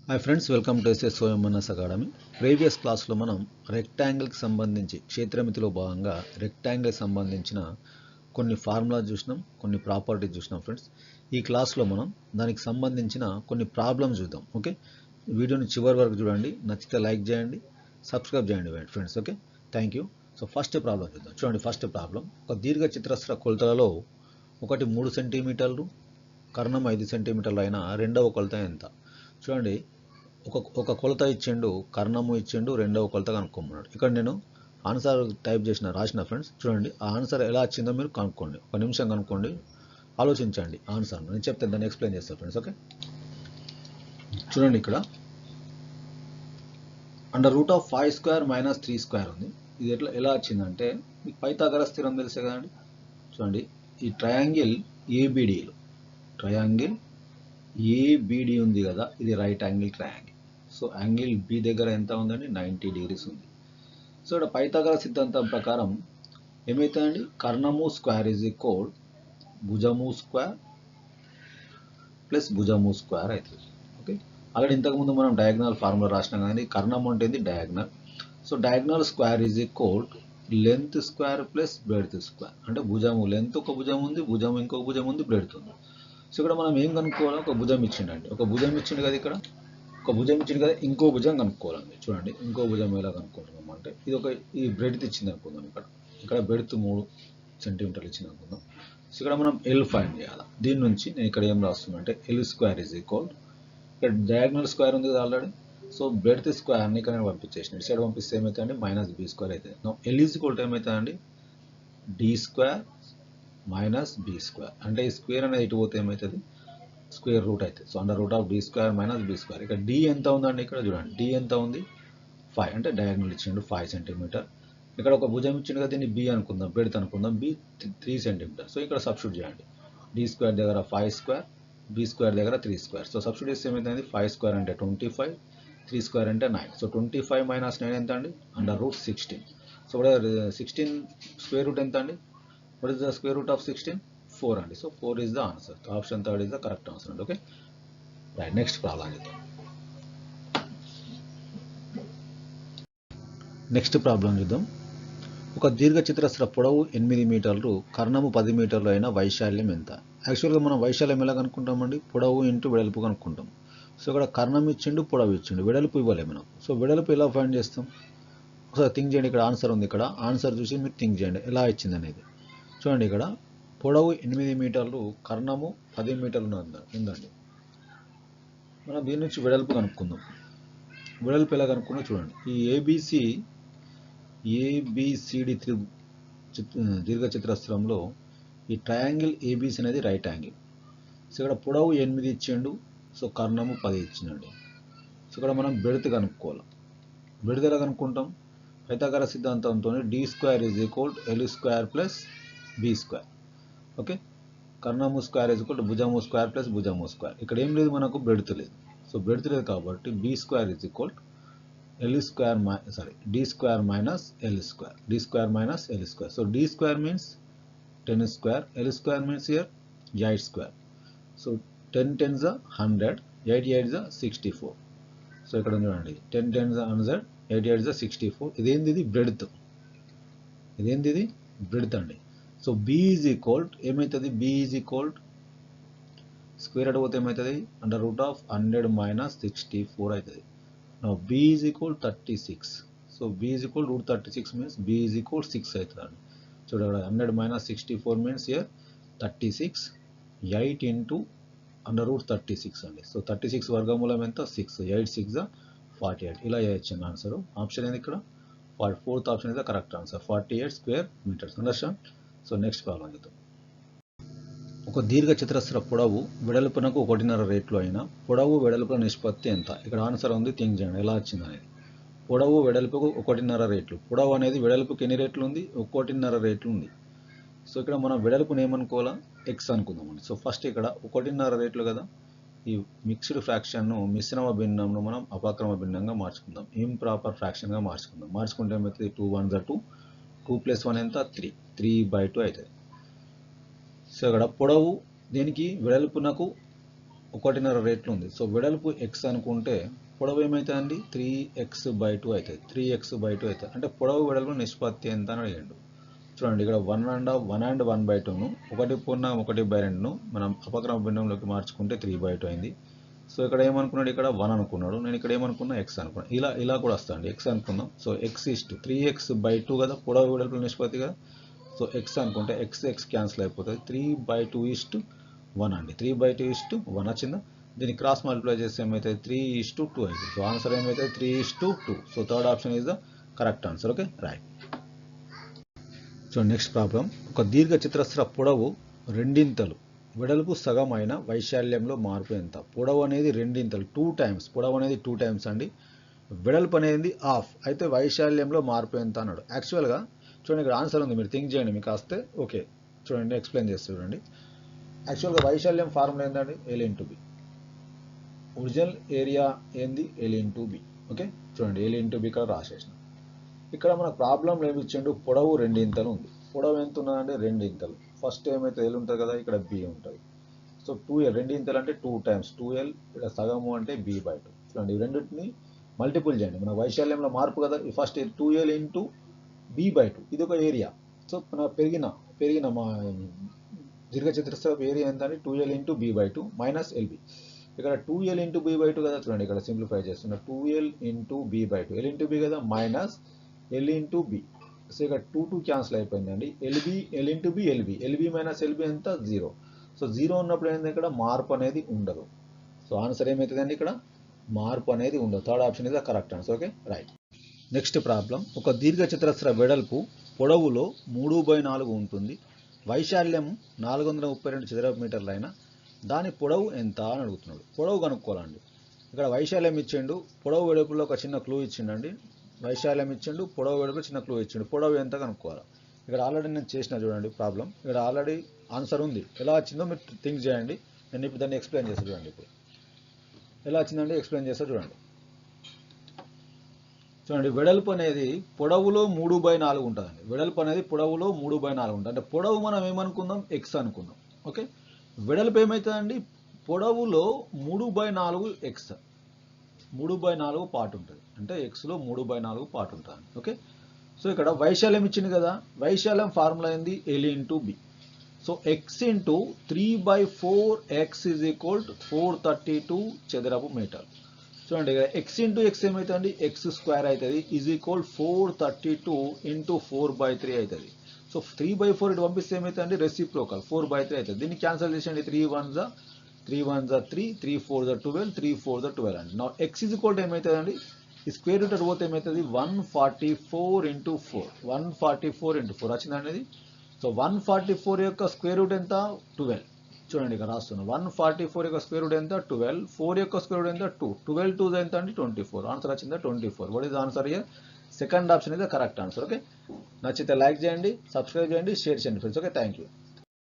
Hi friends, welcome to SSOMNS academy. Previous క్లాస్లో మనం రెక్టాంగిల్కి సంబంధించి క్షేత్రమితిలో భాగంగా రెక్టాంగిల్కి సంబంధించిన కొన్ని ఫార్ములా చూసినాం, కొన్ని ప్రాపర్టీస్ చూసినాం ఫ్రెండ్స్. ఈ క్లాస్లో మనం దానికి సంబంధించిన కొన్ని ప్రాబ్లమ్స్ చూద్దాం. ఓకే, వీడియోని చివరి వరకు చూడండి, నచ్చితే లైక్ చేయండి, సబ్స్క్రైబ్ చేయండి friends. Okay, thank you. So first problem చూద్దాం. చూడండి, ఫస్ట్ ప్రాబ్లం, ఒక దీర్ఘ చతురస్ర కొలతలలో ఒకటి 3 సెంటీమీటర్లు, కర్ణం 5 సెంటీమీటర్లు అయిన రెండవ కొలత ఎంత? చూడండి, ఒక కొలత ఇచ్చిండు, కర్ణము ఇచ్చిండు, రెండవ కొలత కనుక్కోమన్నాడు. ఇక్కడ నేను ఆన్సర్ టైప్ రాసిన ఫ్రెండ్స్. చూడండి, ఆ ఆన్సర్ ఎలా వచ్చిందో మీరు కనుక్కోండి, ఒక నిమిషం కనుక్కోండి, ఆలోచించండి ఆన్సర్. నేను చెప్తే దాన్ని ఎక్స్ప్లెయిన్ చేస్తాను ఫ్రెండ్స్. ఓకే, చూడండి, ఇక్కడ √5² - 3² ఉంది. ఇది ఎలా వచ్చిందంటే, మీకు పైథాగరస్ థీరం తెలిసే కదండి. చూడండి, ఈ ట్రయాంగిల్ ఏబిడి ఉంది కదా, ఇది right angle triangle. So angle B దగ్గర ఎంత ఉందండి? 90 డిగ్రీస్ ఉంది. సో ఇక్కడ పైథాగరస్ సిద్ధాంతం ప్రకారం ఏమవుతుందండి? కర్ణము స్క్వేర్ ఈజ్ ఈక్వల్ భుజము స్క్వేర్ ప్లస్ భుజము స్క్వేర్ అవుతుంది. ఓకే, ఆల్రెడీ ఇంతకుముందు మనం డయాగ్నల్ ఫార్ములా రాసినాం కానీ కర్ణం అంటే diagonal. So diagonal square is equal length square plus breadth square. అంటే భుజము లెంత్ ఒక భుజం ఉంది, భుజం ఇంకొక భుజం ఉంది, బ్రెడ్త్ ఉంది. సో ఇక్కడ మనం ఏం కనుక్కోవాలి? ఒక భుజం ఇచ్చిండండి, ఒక భుజం ఇచ్చిండు కదా, ఇక్కడ ఒక భుజం ఇచ్చిండు కదా, ఇంకో భుజం కనుక్కోవాలండి. చూడండి, ఇంకో భుజం ఎలా కనుక్కుంటున్నాం అంటే, ఈ బ్రెడ్త్ ఇచ్చింది అనుకుందాం, ఇక్కడ బ్రెడ్త్ 3 సెంటీమీటర్లు ఇచ్చింది అనుకుందాం. సో ఇక్కడ మనం ఎల్ ఫైండ్ చేయాలి. దీని నుంచి నేను ఇక్కడ ఏం రాస్తున్నా అంటే L² ఈజ్ ఈక్వల్, ఇక్కడ డయాగ్నల్ స్క్వేర్ ఉంది కదా ఆల్రెడీ. సో బ్రెడ్త్ స్క్వేర్ని ఇక్కడ నేను పంపించేసిన, ఇటు సైడ్ పంపిస్తే ఏమవుతుందండి? -b² అవుతుంది. L ఈజ్ ఈక్వల్ ఏమవుతుందండి? d² - b². అంటే ఈ స్క్వేర్ అనేది ఇటు పోతే ఏమవుతుంది? స్క్వేర్ రూట్ అవుతుంది. So √d² - b². ఇక్కడ d ఎంత ఉందండి? ఇక్కడ చూడండి, d ఎంత ఉంది? 5. అంటే డయాగ్నల్ ఇచ్చిండు 5 సెంటీమీటర్. ఇక్కడ ఒక భుజం ఇచ్చిండు కదా, దీన్ని b అనుకుందాం, బ్రెడ్త్ అనుకుందాం, b 3 సెంటీమీటర్. సో ఇక్కడ సబ్స్టిట్యూట్ చేయండి. d² దగ్గర 5², b² దగ్గర 3². సో సబ్స్టిట్యూట్ చేస్తే ఏమవుతుంది? 5² అంటే 25, 3² అంటే 9. సో 25 - 9 ఎంత అండి? √16. సో ఇక్కడ 16 స్క్వేర్ రూట్ ఎంత అండి? What is the square root of 16? 4 అండి. So 4 is the answer. So option 3 is the correct answer. Okay, right, next problem చూద్దాం. నెక్స్ట్ ప్రాబ్లం చూద్దాం. ఒక దీర్ఘ చతురస్ర పొడవు 8 మీటర్లు, కర్ణము 10 మీటర్లు అయిన వైశాల్యం ఎంత? యాక్చువల్గా మనం వైశాల్యం ఎలా కనుక్కుంటామండి? పొడవు ఇంటూ వెడల్పు కనుక్కుంటాం. సో ఇక్కడ కర్ణం ఇచ్చిండు, పొడవు ఇచ్చిండు, వెడల్పు ఇవ్వలేము మనం. సో వెడల్పు ఎలా ఫైండ్ చేస్తాం? ఒకసారి థింక్ చేయండి. ఇక్కడ ఆన్సర్ ఉంది, ఇక్కడ ఆన్సర్ చూసి మీరు థింక్ చేయండి ఎలా ఇచ్చింది అనేది. చూడండి, ఇక్కడ పొడవు 8 మీటర్లు, కర్ణము 10 మీటర్లు ఉందండి. మనం దీని నుంచి వెడల్పు కనుక్కుందాం. వెడల్పు ఎలా కనుక్కున్నా చూడండి, ఈ ఏబిసిడి దీర్ఘ చతురస్రంలో ఈ ట్రయాంగిల్ ఏబిసి అనేది రైట్ యాంగిల్. సో ఇక్కడ పొడవు 8 ఇచ్చిండు, సో కర్ణము 10 ఇచ్చిందండి. సో ఇక్కడ మనం బెడ్త్ కనుక్కోవాలి. బెడ్త్ ఎలా కనుక్కుంటాం? పైథాగరస్ సిద్ధాంతంతో d² is equal L² plus b². Okay, కర్ణము స్క్వేర్ ఈజ్ ఈక్వల్ భుజము స్క్వేర్ ప్లస్ భుజము స్క్వేర్. ఇక్కడ ఏం లేదు, మనకు బ్రెడ్త్ లేదు. సో బ్రెడ్త్ లేదు కాబట్టి b² is equal d² - L². So d² means 10², L² means here 8². So 10 10s are 100, 8 8s are 64. So ఇక్కడ చూడండి, 10 10s are 100, 8 8s are 64. ఇది బ్రెడ్త్, ఇది బ్రెడ్త్ అండి. సో b ఈజ్ ఈక్వల్ ఏమవుతుంది? b ఈజ్ ఈక్వల్ స్క్వేర్ అడిగితే ఏమవుతుంది? √100 - 64 అవుతుంది. b is equal 36. So b is equal √36 means b is equal 6 అవుతుంది అండి. చూడండి, 100 - 64 మీన్స్ హియర్ 36, 8 ఇంటూ √36 అండి. సో 36 వర్గమూలం ఎంత? 6, 8 6 48. ఇలా చేయొచ్చు ఆన్సర్. ఆప్షన్ ఏంది ఇక్కడ? 4th option is the correct answer, 48 square metres. Understand? So next problem చూద్దాం. ఒక దీర్ఘ చతురస్ర పొడవు వెడల్పునకు 1.5 రెట్లు అయిన పొడవు వెడల్పుల నిష్పత్తి ఎంత? ఇక్కడ ఆన్సర్ ఉంది, థింక్ చేయండి ఎలా వచ్చింది అనేది. పొడవు వెడల్పుకు 1.5 రెట్లు. పొడవు అనేది వెడల్పుకి ఎన్ని రెట్లు ఉంది? 1.5 రెట్లు ఉంది. సో ఇక్కడ మనం వెడల్పుని ఏమనుకోవాలా? x అనుకుందామండి. సో ఫస్ట్ ఇక్కడ 1.5 రెట్లు కదా, ఈ మిక్స్డ్ ఫ్రాక్షన్ను మిశ్రమ భిన్నంను మనం అపక్రమ భిన్నంగా మార్చుకుందాం, ఇంప్రాపర్ ఫ్రాక్షన్గా మార్చుకుందాం. మార్చుకుంటే ఏమవుతుంది? 2 1s are 2, 2 + 1 ఎంత? 3, 3/2 అవుతుంది. సో ఇక్కడ పొడవు దీనికి వెడల్పునకు 1.5 రేట్లు ఉంది. సో వెడల్పు ఎక్స్ అనుకుంటే పొడవు ఏమవుతుందండి 3x/2 అవుతుంది. 3x/2 అవుతుంది. అంటే పొడవు వెడల్పు నిష్పత్తి ఎంత అని అడిగాడు. చూడండి ఇక్కడ 1/1/2ను 1/1/2ను మనం అపక్రమ భిన్నంలోకి మార్చుకుంటే 3/2 అయింది. సో ఇక్కడ ఏమనుకున్నాడు, ఇక్కడ 1 అనుకున్నాడు, నేను ఇక్కడ ఏమనుకున్నా ఎక్స్ అనుకున్నాను. ఇలా కూడా వస్తుంది, ఎక్స్ అనుకుందాం. సో ఎక్స్ ఇస్ట్ 3x/2 కదా, పొడవు వెడల్పు నిష్పత్తి కదా. సో ఎక్స్ అనుకుంటే ఎక్స్ క్యాన్సిల్ అయిపోతుంది. 3/2:1 అండి. 3/2:1 వచ్చిందా. దీన్ని క్రాస్ మల్టిప్లై చేస్తే ఏమవుతుంది 3:2 అవుతుంది. సో ఆన్సర్ ఏమవుతుంది 3:2. So third option is the correct answer. Okay, right. So next problem. ఒక దీర్ఘ చతురస్ర పొడవు రెండింతలు వెడల్పు సగం అయిన వైశాల్యంలో మార్పు ఎంత? పొడవు అనేది రెండింతలు 2 times, పొడవు అనేది 2 times అండి. వెడల్పు అనేది హాఫ్ అయితే వైశాల్యంలో మార్పు ఎంత అన్నాడు. యాక్చువల్గా చూడండి ఇక్కడ ఆన్సర్ ఉంది, మీరు థింక్ చేయండి, మీకు వస్తే ఓకే. చూడండి ఎక్స్ప్లెయిన్ చేస్తే చూడండి. యాక్చువల్గా వైశాల్యం ఫార్ములా ఏంటండి L/B. ఒరిజినల్ ఏరియా ఏంది L/B. ఓకే, చూడండి L/B ఇక్కడ రాసేసిన. ఇక్కడ మన ప్రాబ్లంలో ఏమి ఇచ్చిండు, పొడవు రెండింతలు ఉంది. పొడవు ఎంత ఉన్నదంటే రెండింతలు. ఫస్ట్ ఏమైతే L ఉంటుంది కదా, ఇక్కడ B ఉంటుంది. సో 2L రెండింతలు అంటే 2 times 2L, ఇక్కడ సగము అంటే B/2. చూడండి ఈ రెండింటిని మల్టిపుల్ చేయండి. మన వైశాల్యంలో మార్పు కదా, ఫస్ట్ 2L ఇంటూ B/2 ఇది ఒక ఏరియా. సో మన పెరిగిన మా దీర్ఘచతురస్ర ఏరియా ఎంత అంటే 2L into B/2 minus LB. ఇక్కడ 2L ఇంటూ B/2 కదా, చూడండి ఇక్కడ సింప్లిఫై చేస్తున్నా. 2L ఇంటూ B/2 L/B కదా, minus L into B. So ఇక్కడ 2 క్యాన్సిల్ అయిపోయిందండి. LB మైనస్ LB ఎంత 0. సో 0 ఉన్నప్పుడు ఏంటంటే ఇక్కడ మార్పు అనేది ఉండదు. సో ఆన్సర్ ఏమవుతుందండి, ఇక్కడ మార్పు అనేది ఉండదు. Third option is the correct answer. Okay, right. Next problem. ఒక దీర్ఘచతురస్ర వెడల్పు పొడవులో 3/4 ఉంటుంది. వైశాల్యం 432 చదరపు మీటర్లు అయినా దాని పొడవు ఎంత అని అడుగుతున్నాడు. పొడవు కనుక్కోవాలండి. ఇక్కడ వైశాల్యం ఇచ్చిండు, పొడవు వెడల్పులో ఒక చిన్న క్లూ ఇచ్చిండండి. వైశాల్యం ఇచ్చిండు, పొడవు వెడల్పు చిన్న క్లూ ఇచ్చిండు. పొడవు ఎంత కనుక్కోవాలి. ఇక్కడ ఆల్రెడీ నేను చేసిన చూడండి ప్రాబ్లం. ఇక్కడ ఆల్రెడీ ఆన్సర్ ఉంది. ఎలా వచ్చిందో మీరు థింక్ చేయండి. నేను ఇప్పుడు దాన్ని ఎక్స్ప్లెయిన్ చేస్తాను చూడండి. ఇప్పుడు ఎలా వచ్చిందండి ఎక్స్ప్లెయిన్ చేస్తా చూడండి. చూడండి వెడల్పు అనేది పొడవులో 3/4 ఉంటుందండి. వెడల్పు అనేది పొడవులో 3/4 ఉంటుంది. అంటే పొడవు మనం ఏమనుకుందాం ఎక్స్ అనుకుందాం. ఓకే, వెడల్పు ఏమవుతుందండి పొడవులో 3/4 ఎక్స్, 3/4 పార్ట్ ఉంటుంది. అంటే ఎక్స్లో 3/4 పార్ట్ ఉంటుంది. ఓకే, సో ఇక్కడ వైశాల్యం ఇచ్చింది కదా, వైశాల్యం ఫార్ములా ఏంది L/B. So X into 3/4x is equal to 432 చదరపు మీటర్. చూడండి ఇక్కడ ఎక్స్ ఇంటూ ఎక్స్ ఏమవుతుంది, x² అవుతుంది ఈజ్ ఈక్వల్ 432 ఇంటూ 4/3 అవుతుంది. సో 3/4 ఇటు పంపిస్తే ఏమవుతుంది రెసిప్రోకల్ 4/3 అవుతుంది. దీన్ని క్యాన్సిల్ చేసేయండి. 3 1s 3 3 4s 12 3 4s 12 అండి. నా ఎక్స్ ఈజ్ ఈక్వల్ ఏమవుతుంది అండి, ఈ స్క్వేర్ రూట్ అటు పోతే ఏమవుతుంది 144 ఇంటూ 4, 144 ఇంటూ 4 వచ్చింది అనేది. సో 144 యొక్క స్క్వేర్ రూట్ ఎంత 12. చూడండి ఇక్కడ రాస్తున్నాను. 144 యొక్క స్క్వేర్ రూట్ ఎంత 12, 4 యొక్క స్క్వేర్ రూట్ ఎంత 2, 12 2 ఎంత అండి 24. ఆన్సర్ వచ్చిందా 24. What is answer here? Second option is the correct answer. Okay, నచ్చితే లైక్ చేయండి, సబ్స్క్రైబ్ చేయండి, షేర్ చేయండి ఫ్రెండ్స్. Okay, thank you.